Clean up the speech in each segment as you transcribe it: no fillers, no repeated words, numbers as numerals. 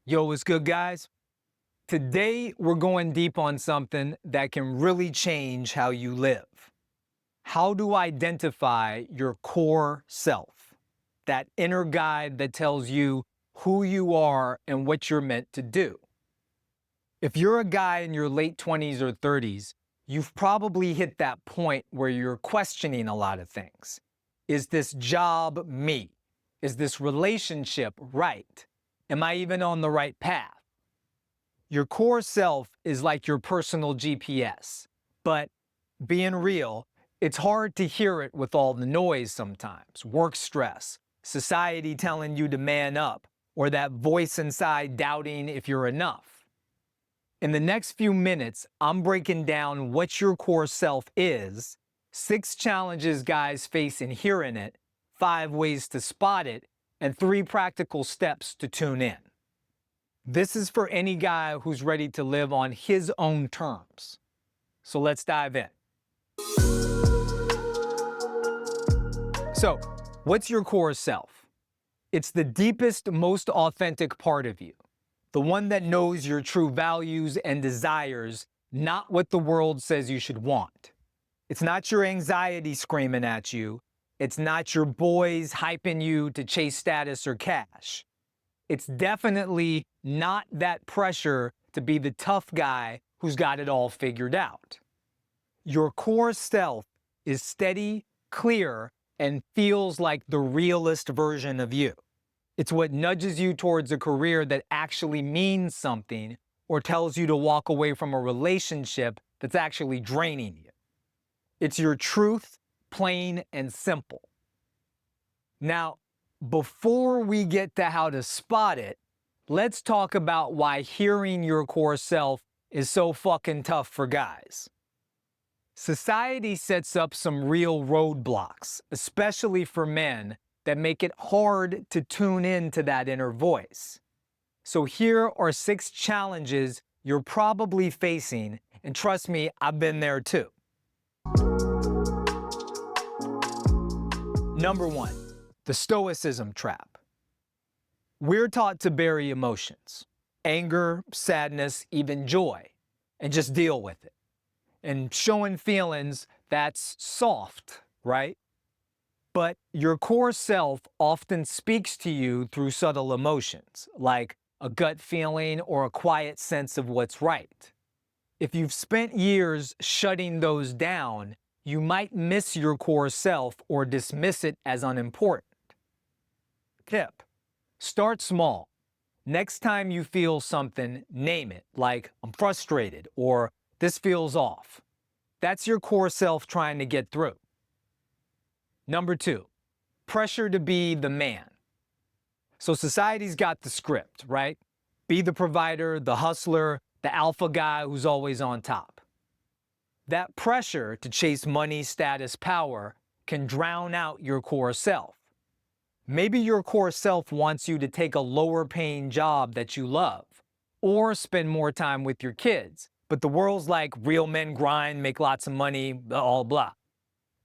Yo, what's good, guys? Today, we're going deep on something that can really change how you live. How to identify your core self, that inner guide that tells you who you are and what you're meant to do. If you're a guy in your late 20s or 30s, you've probably hit that point where you're questioning a lot of things. Is this job me? Is this relationship right? Am I even on the right path? Your core self is like your personal GPS, but being real, it's hard to hear it with all the noise sometimes. Work stress, society telling you to man up, or that voice inside doubting if you're enough. In the next few minutes, I'm breaking down what your core self is, 6 challenges guys face in hearing it, 5 ways to spot it, and 3 practical steps to tune in. This is for any guy who's ready to live on his own terms. So let's dive in. So, what's your core self? It's the deepest, most authentic part of you. The one that knows your true values and desires, not what the world says you should want. It's not your anxiety screaming at you. It's not your boys hyping you to chase status or cash. It's definitely not that pressure to be the tough guy who's got it all figured out. Your core self is steady, clear, and feels like the realest version of you. It's what nudges you towards a career that actually means something or tells you to walk away from a relationship that's actually draining you. It's your truth, plain and simple. Now, before we get to how to spot it, let's talk about why hearing your core self is so fucking tough for guys. Society sets up some real roadblocks, especially for men, that make it hard to tune in to that inner voice. So here are 6 challenges you're probably facing, and trust me, I've been there too. Number 1. The stoicism trap. We're taught to bury emotions, anger, sadness, even joy, and just deal with it. And showing feelings, that's soft, right? But your core self often speaks to you through subtle emotions, like a gut feeling or a quiet sense of what's right. If you've spent years shutting those down, you might miss your core self or dismiss it as unimportant. Tip: start small. Next time you feel something, name it, like I'm frustrated or this feels off. That's your core self trying to get through. Number 2, pressure to be the man. So society's got the script, right? Be the provider, the hustler, the alpha guy who's always on top. That pressure to chase money, status, power can drown out your core self. Maybe your core self wants you to take a lower paying job that you love, or spend more time with your kids, but the world's like real men grind, make lots of money, blah, blah.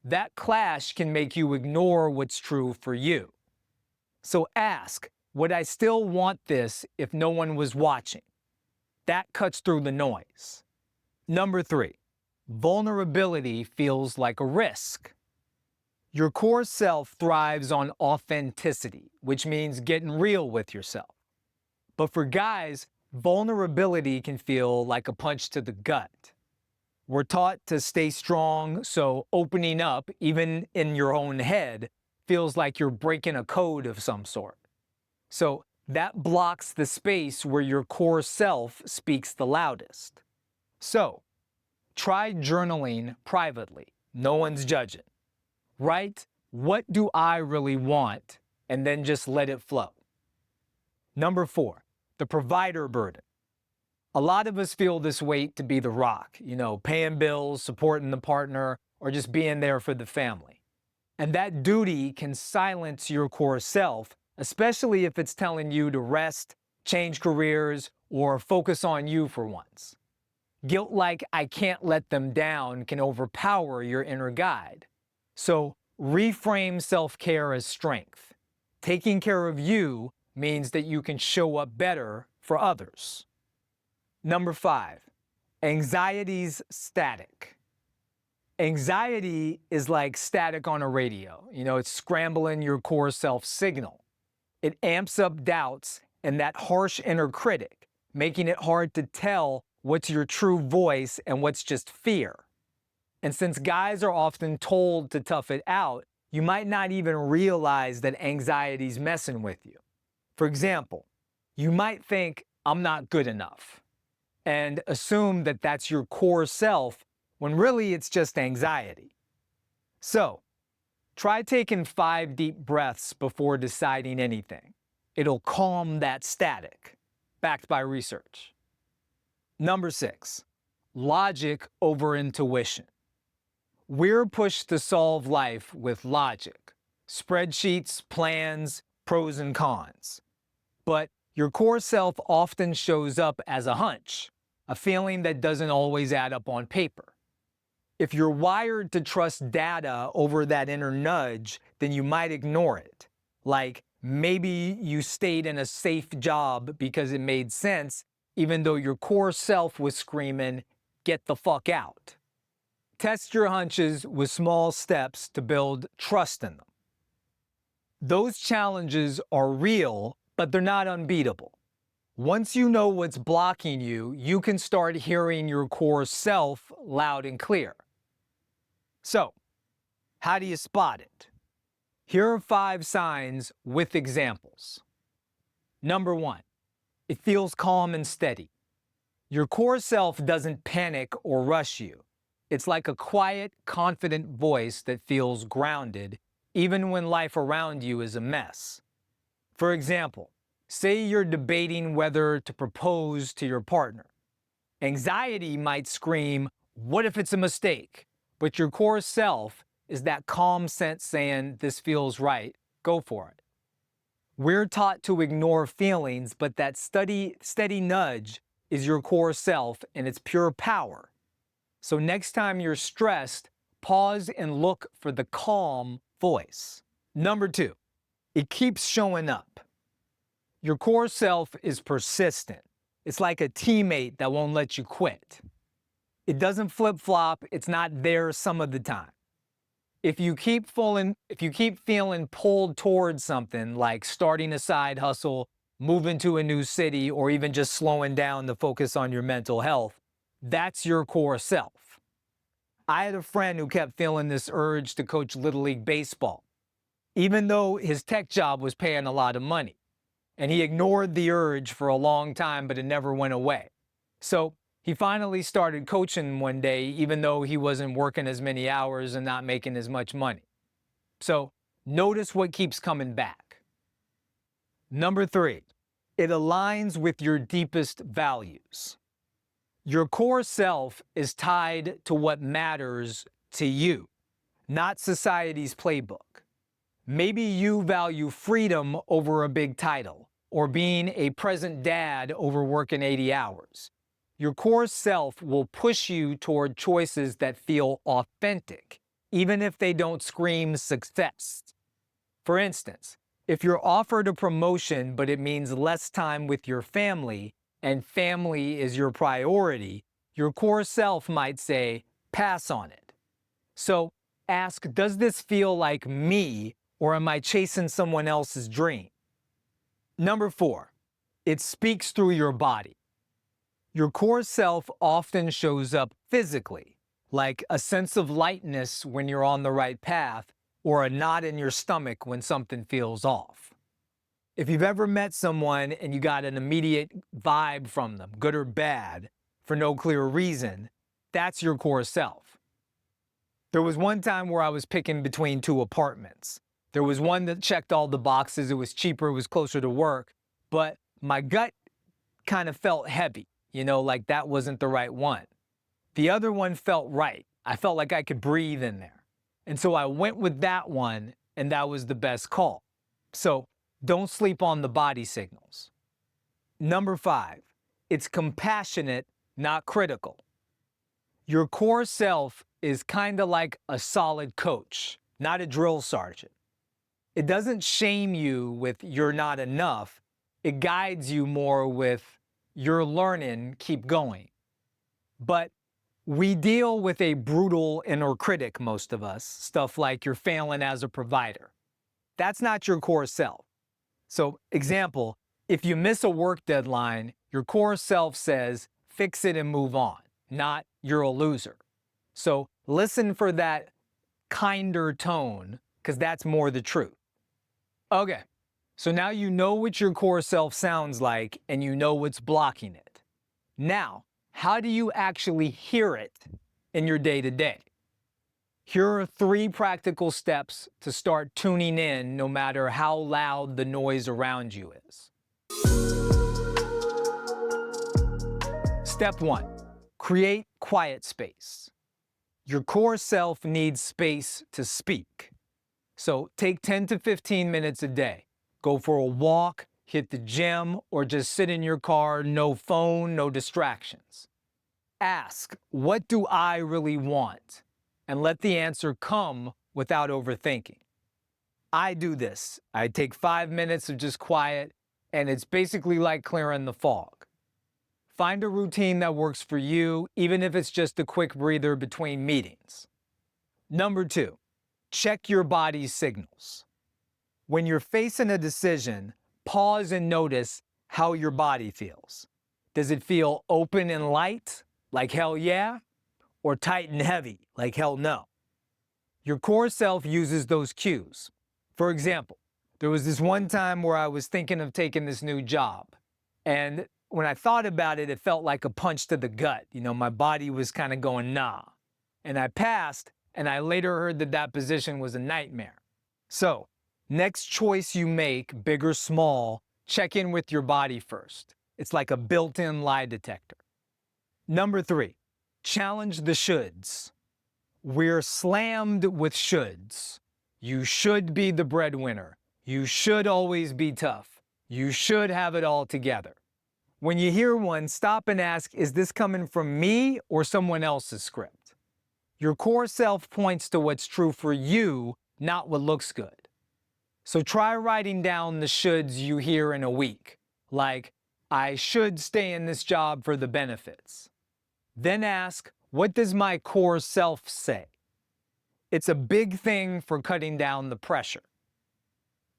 That clash can make you ignore what's true for you. So ask, would I still want this if no one was watching? That cuts through the noise. Number 3, vulnerability feels like a risk. Your core self thrives on authenticity, which means getting real with yourself. But for guys, vulnerability can feel like a punch to the gut. We're taught to stay strong, so opening up, even in your own head, feels like you're breaking a code of some sort. So that blocks the space where your core self speaks the loudest. So, try journaling privately. No one's judging. Write, what do I really want? And then just let it flow. Number 4, the provider burden. A lot of us feel this weight to be the rock, paying bills, supporting the partner, or just being there for the family. And that duty can silence your core self, especially if it's telling you to rest, change careers, or focus on you for once. Guilt like I can't let them down can overpower your inner guide. So reframe self-care as strength. Taking care of you means that you can show up better for others. Number 5, anxiety's static. Anxiety is like static on a radio. It's scrambling your core self signal. It amps up doubts and that harsh inner critic, making it hard to tell what's your true voice and what's just fear. And since guys are often told to tough it out, you might not even realize that anxiety's messing with you. For example, you might think, I'm not good enough, and assume that that's your core self when really it's just anxiety. So, try taking 5 deep breaths before deciding anything. It'll calm that static, backed by research. Number 6, logic over intuition. We're pushed to solve life with logic, spreadsheets, plans, pros and cons. But your core self often shows up as a hunch, a feeling that doesn't always add up on paper. If you're wired to trust data over that inner nudge, then you might ignore it. Like, maybe you stayed in a safe job because it made sense, even though your core self was screaming, get the fuck out. Test your hunches with small steps to build trust in them. Those challenges are real, but they're not unbeatable. Once you know what's blocking you, you can start hearing your core self loud and clear. So, how do you spot it? Here are 5 signs with examples. Number 1, it feels calm and steady. Your core self doesn't panic or rush you. It's like a quiet, confident voice that feels grounded, even when life around you is a mess. For example, say you're debating whether to propose to your partner. Anxiety might scream, what if it's a mistake? But your core self is that calm sense saying, this feels right, go for it. We're taught to ignore feelings, but that steady nudge is your core self and its pure power. So next time you're stressed, pause and look for the calm voice. Number 2, it keeps showing up. Your core self is persistent. It's like a teammate that won't let you quit. It doesn't flip-flop, it's not there some of the time. If you keep feeling pulled towards something like starting a side hustle, moving to a new city, or even just slowing down to focus on your mental health, that's your core self. I had a friend who kept feeling this urge to coach Little League Baseball, even though his tech job was paying a lot of money. And he ignored the urge for a long time, but it never went away. So he finally started coaching one day, even though he wasn't working as many hours and not making as much money. So notice what keeps coming back. Number 3, it aligns with your deepest values. Your core self is tied to what matters to you, not society's playbook. Maybe you value freedom over a big title, or being a present dad over working 80 hours. Your core self will push you toward choices that feel authentic, even if they don't scream success. For instance, if you're offered a promotion but it means less time with your family, and family is your priority, your core self might say, pass on it. So ask, does this feel like me, or am I chasing someone else's dream? Number 4, it speaks through your body. Your core self often shows up physically, like a sense of lightness when you're on the right path, or a knot in your stomach when something feels off. If you've ever met someone and you got an immediate vibe from them, good or bad, for no clear reason, that's your core self. There was one time where I was picking between 2 apartments. There was one that checked all the boxes, it was cheaper, it was closer to work, but my gut kind of felt heavy, like that wasn't the right one. The other one felt right. I felt like I could breathe in there. And so I went with that one, and that was the best call. So don't sleep on the body signals. Number 5, it's compassionate, not critical. Your core self is kind of like a solid coach, not a drill sergeant. It doesn't shame you with you're not enough. It guides you more with you're learning, keep going. But we deal with a brutal inner critic, most of us, stuff like you're failing as a provider. That's not your core self. So, example, if you miss a work deadline, your core self says, fix it and move on, not you're a loser. So, listen for that kinder tone, because that's more the truth. Okay, so now you know what your core self sounds like and you know what's blocking it. Now, how do you actually hear it in your day-to-day? Here are 3 practical steps to start tuning in no matter how loud the noise around you is. Step 1, create quiet space. Your core self needs space to speak. So take 10 to 15 minutes a day. Go for a walk, hit the gym, or just sit in your car, no phone, no distractions. Ask, what do I really want? And let the answer come without overthinking. I do this. I take 5 minutes of just quiet, and it's basically like clearing the fog. Find a routine that works for you, even if it's just a quick breather between meetings. Number 2, check your body's signals. When you're facing a decision, pause and notice how your body feels. Does it feel open and light, like hell yeah? Or tight and heavy, like hell no? Your core self uses those cues. For example, there was this one time where I was thinking of taking this new job. And when I thought about it, it felt like a punch to the gut. My body was kind of going, nah. And I passed, and I later heard that that position was a nightmare. So, next choice you make, big or small, check in with your body first. It's like a built-in lie detector. Number 3, challenge the shoulds. We're slammed with shoulds. You should be the breadwinner. You should always be tough. You should have it all together. When you hear one, stop and ask, is this coming from me or someone else's script? Your core self points to what's true for you, not what looks good. So try writing down the shoulds you hear in a week, like, I should stay in this job for the benefits. Then ask, what does my core self say? It's a big thing for cutting down the pressure.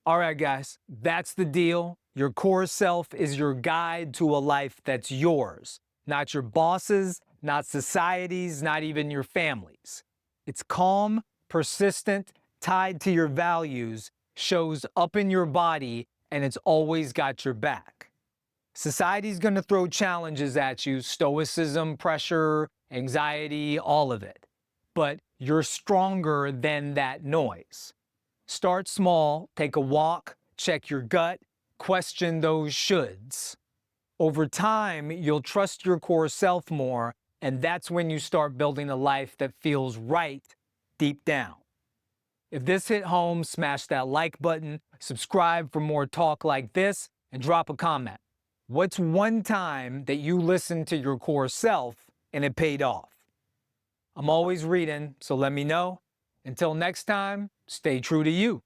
All right, guys, that's the deal. Your core self is your guide to a life that's yours, not your boss's, not society's, not even your family's. It's calm, persistent, tied to your values, shows up in your body, and it's always got your back. Society's going to throw challenges at you, stoicism, pressure, anxiety, all of it. But you're stronger than that noise. Start small, take a walk, check your gut, question those shoulds. Over time, you'll trust your core self more, and that's when you start building a life that feels right deep down. If this hit home, smash that like button, subscribe for more talk like this, and drop a comment. What's one time that you listened to your core self and it paid off? I'm always reading, so let me know. Until next time, stay true to you.